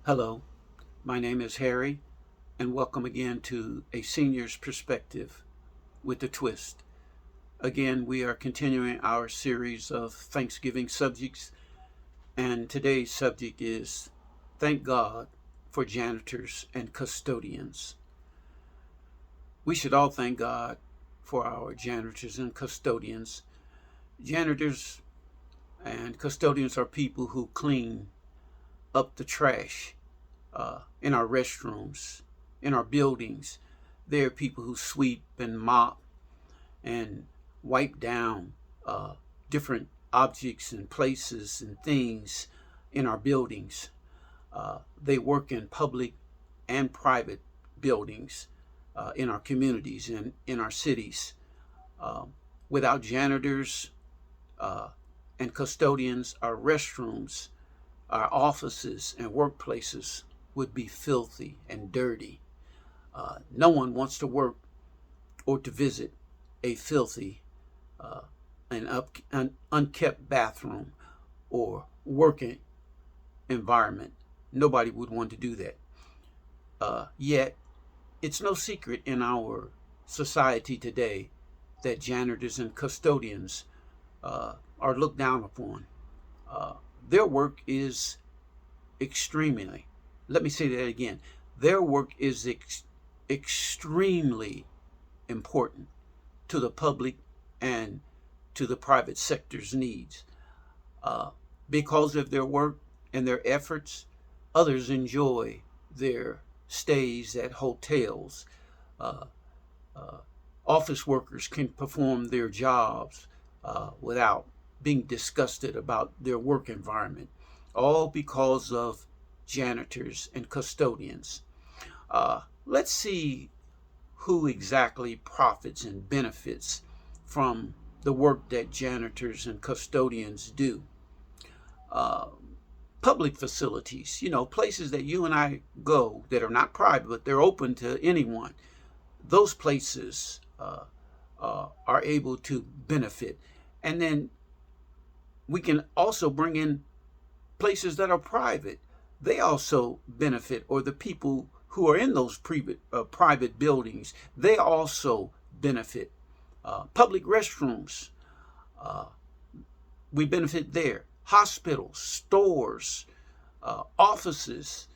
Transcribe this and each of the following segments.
Hello, my name is Harry, and welcome again to A Senior's Perspective with a Twist. Again, we are continuing our series of Thanksgiving subjects, and today's subject is Thank God for Janitors and Custodians. We should all thank God for our janitors and custodians. Janitors and custodians are people who clean up the trash in our restrooms, in our buildings. There are people who sweep and mop and wipe down different objects and places and things in our buildings. They work in public and private buildings in our communities and in our cities. Without janitors and custodians, our restrooms, our offices and workplaces would be filthy and dirty. No one wants to work or to visit a filthy an unkept bathroom or working environment. Nobody would want to do that. Yet, it's no secret in our society today that janitors and custodians are looked down upon. Their work is extremely, let me say that again, their work is extremely important to the public and to the private sector's needs. Because of their work and their efforts, others enjoy their stays at hotels. Uh, Office workers can perform their jobs without being disgusted about their work environment, all because of janitors and custodians. Let's see who exactly profits and benefits from the work that janitors and custodians do. Uh, Public facilities, places that you and I go that are not private, but they're open to anyone. Those places are able to benefit. And then we can also bring in places that are private. They also benefit, or the people who are in those private buildings, they also benefit. Public restrooms, we benefit there. Hospitals, stores, offices,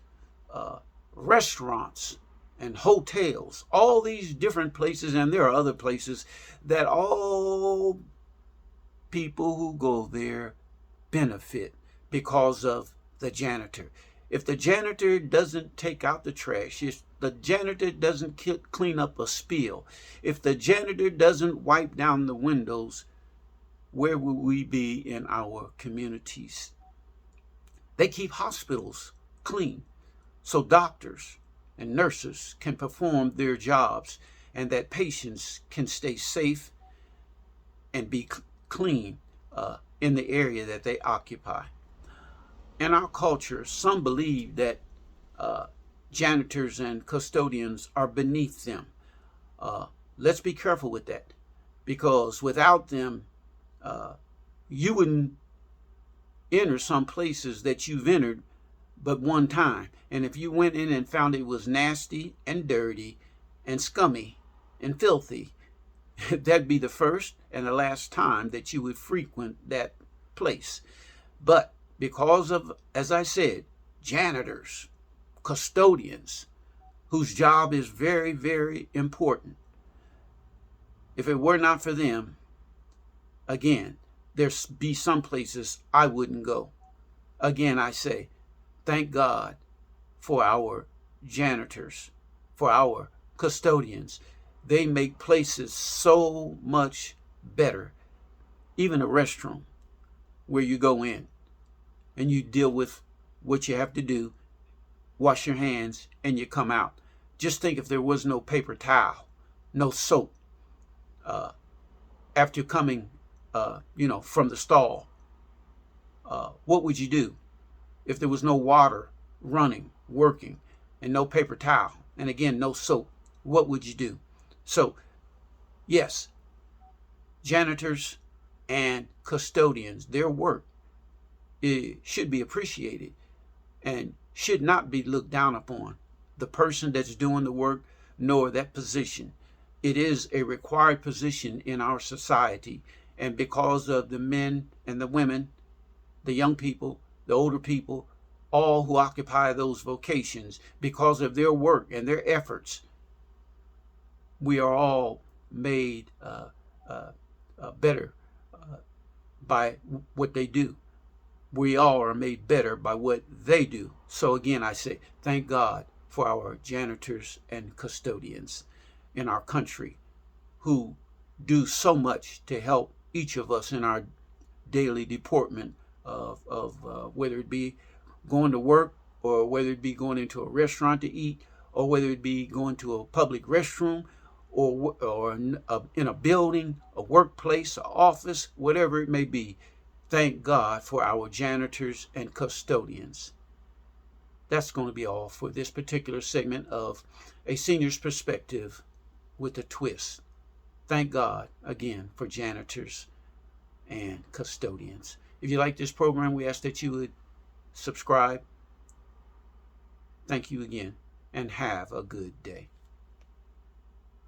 restaurants, and hotels, all these different places, and there are other places that all people who go there benefit because of the janitor. If the janitor doesn't take out the trash, if the janitor doesn't clean up a spill, if the janitor doesn't wipe down the windows, where will we be in our communities? They keep hospitals clean so doctors and nurses can perform their jobs and that patients can stay safe and be clean in the area that they occupy. In our culture, some believe that janitors and custodians are beneath them. Let's be careful with that, because without them, you wouldn't enter some places that you've entered but one time. And if you went in and found it was nasty and dirty and scummy and filthy, that'd be the first and the last time that you would frequent that place. But because of, as I said, janitors, custodians, whose job is very, very important, if it were not for them, again, there'd be some places I wouldn't go. Again, I say, thank God for our janitors, for our custodians. They make places so much better. Even a restroom where you go in and you deal with what you have to do, wash your hands, and you come out. Just think if there was no paper towel, no soap, after coming, from the stall, what would you do? If there was no water running, working, and no paper towel, and again, no soap, what would you do? So, yes, janitors and custodians, their work should be appreciated. And should not be looked down upon. The person that's doing the work, nor that position. It is a required position in our society. And because of the men and the women, the young people, the older people, all who occupy those vocations, because of their work and their efforts, we are all made better by what they do. We all are made better by what they do. So again, I say, thank God for our janitors and custodians in our country who do so much to help each of us in our daily deportment of whether it be going to work, or whether it be going into a restaurant to eat, or whether it be going to a public restroom, or in a building, a workplace, an office, whatever it may be. Thank God for our janitors and custodians. That's going to be all for this particular segment of A Senior's Perspective with a Twist. Thank God again for janitors and custodians. If you like this program, we ask that you would subscribe. Thank you again, and have a good day.